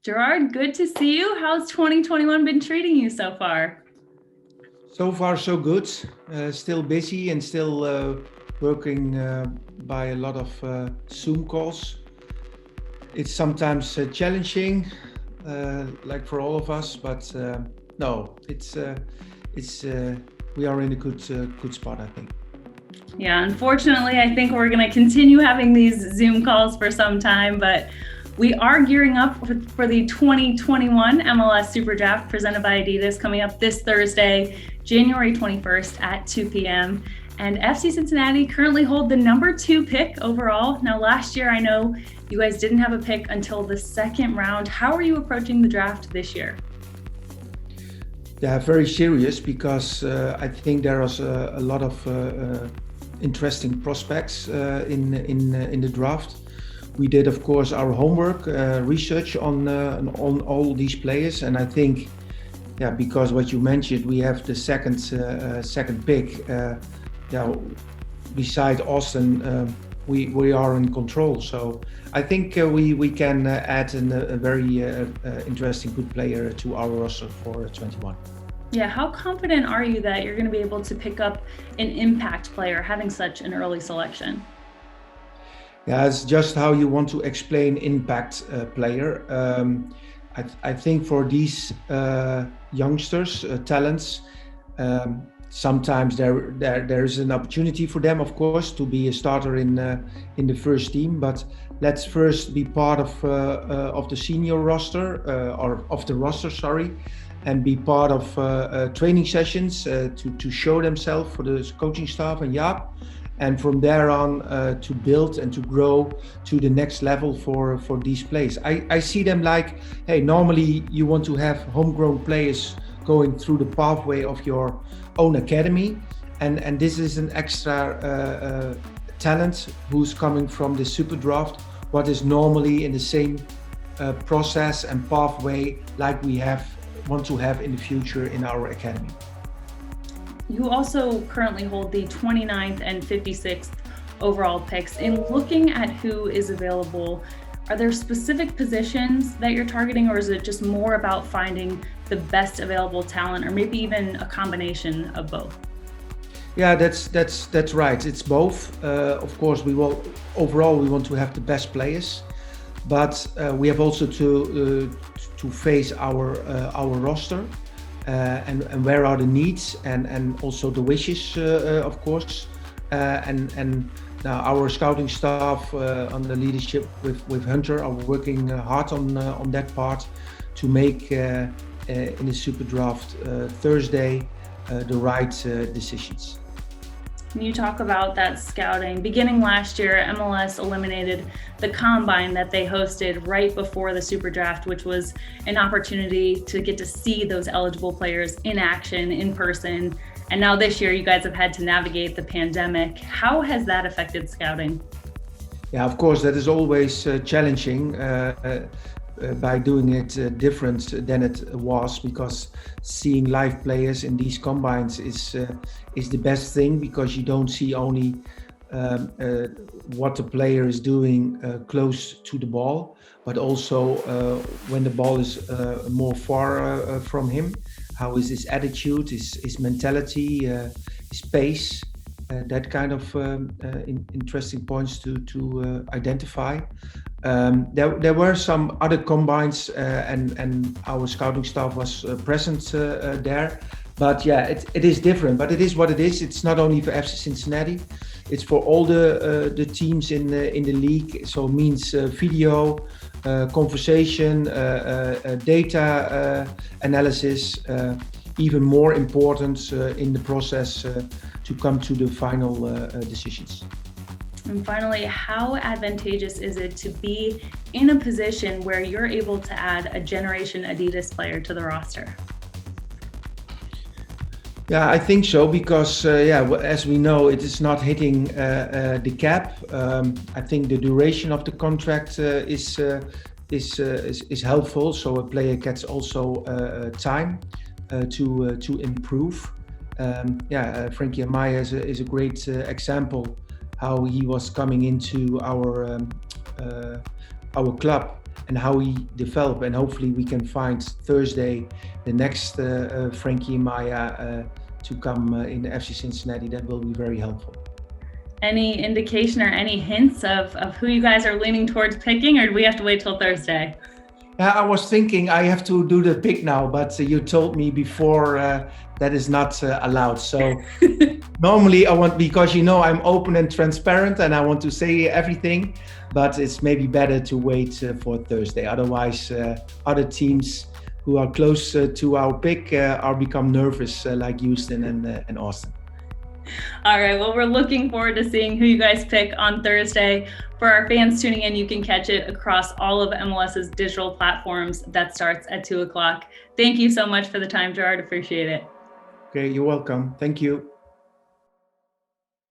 Gerard, good to see you. How's 2021 been treating you so far? So far, so good. Still busy and still working by a lot of Zoom calls. It's sometimes challenging, like for all of us, but no, it's we are in a good spot, I think. Yeah, unfortunately, I think we're going to continue having these Zoom calls for some time, but we are gearing up for the 2021 MLS SuperDraft presented by Adidas coming up this Thursday, January 21st at 2 p.m. And FC Cincinnati currently hold the number 2 pick overall. Now, last year, I know you guys didn't have a pick until the second round. How are you approaching the draft this year? Yeah, very serious because I think there is a lot of interesting prospects in the draft. We did, of course, our homework, research on all these players, and I think, yeah, because what you mentioned, we have the second pick. Beside Austin, we are in control. So I think we can add a very interesting, good player to our roster for 21. Yeah, how confident are you that you're going to be able to pick up an impact player having such an early selection? Yeah, it's just how you want to explain impact player. I think for these youngsters, talents, sometimes there is an opportunity for them, of course, to be a starter in the first team. But let's first be part of the senior roster or of the roster, sorry, and be part of training sessions to show themselves for the coaching staff and Jaap. And from there on to build and to grow to the next level for these players. I see them like, hey, normally you want to have homegrown players going through the pathway of your own academy. And this is an extra talent who's coming from the SuperDraft, what is normally in the same process and pathway like we want to have in the future in our academy. You also currently hold the 29th and 56th overall picks. In looking at who is available, are there specific positions that you're targeting, or is it just more about finding the best available talent, or maybe even a combination of both? Yeah, that's right. It's both. Of course, we want to have the best players, but we have also to face our roster. And where are the needs and also the wishes, of course, and now our scouting staff under leadership with Hunter are working hard on that part to make in the SuperDraft Thursday the right decisions. When you talk about that scouting, beginning last year, MLS eliminated the combine that they hosted right before the SuperDraft, which was an opportunity to get to see those eligible players in action, in person. And now this year, you guys have had to navigate the pandemic. How has that affected scouting? Yeah, of course, that is always challenging. By doing it different than it was, because seeing live players in these combines is the best thing, because you don't see only what the player is doing close to the ball, but also when the ball is more far from him, how is his attitude, his mentality, his pace, that kind of interesting points to identify. There were some other combines and our scouting staff was present there. But yeah, it is different, but it is what it is. It's not only for FC Cincinnati, it's for all the teams in the league. So it means video, conversation, data analysis, even more important in the process to come to the final decisions. And finally, how advantageous is it to be in a position where you're able to add a Generation Adidas player to the roster? Yeah, I think so, because as we know, it is not hitting the cap. I think the duration of the contract is helpful, so a player gets also time to improve. Frankie Amaya is a great example how he was coming into our club and how he developed. And hopefully we can find Thursday the next Frankie Maya to come in the FC Cincinnati. That will be very helpful. Any indication or any hints of who you guys are leaning towards picking, or do we have to wait till Thursday? I was thinking I have to do the pick now, but you told me before that is not allowed. So normally I want, because I'm open and transparent and I want to say everything, but it's maybe better to wait for Thursday. Otherwise, other teams who are close to our pick are become nervous, like Houston and Austin. All right, well, we're looking forward to seeing who you guys pick on Thursday. For our fans tuning in, you can catch it across all of MLS's digital platforms. That starts at 2:00. Thank you so much for the time, Gerard. Appreciate it. Okay, you're welcome. Thank you.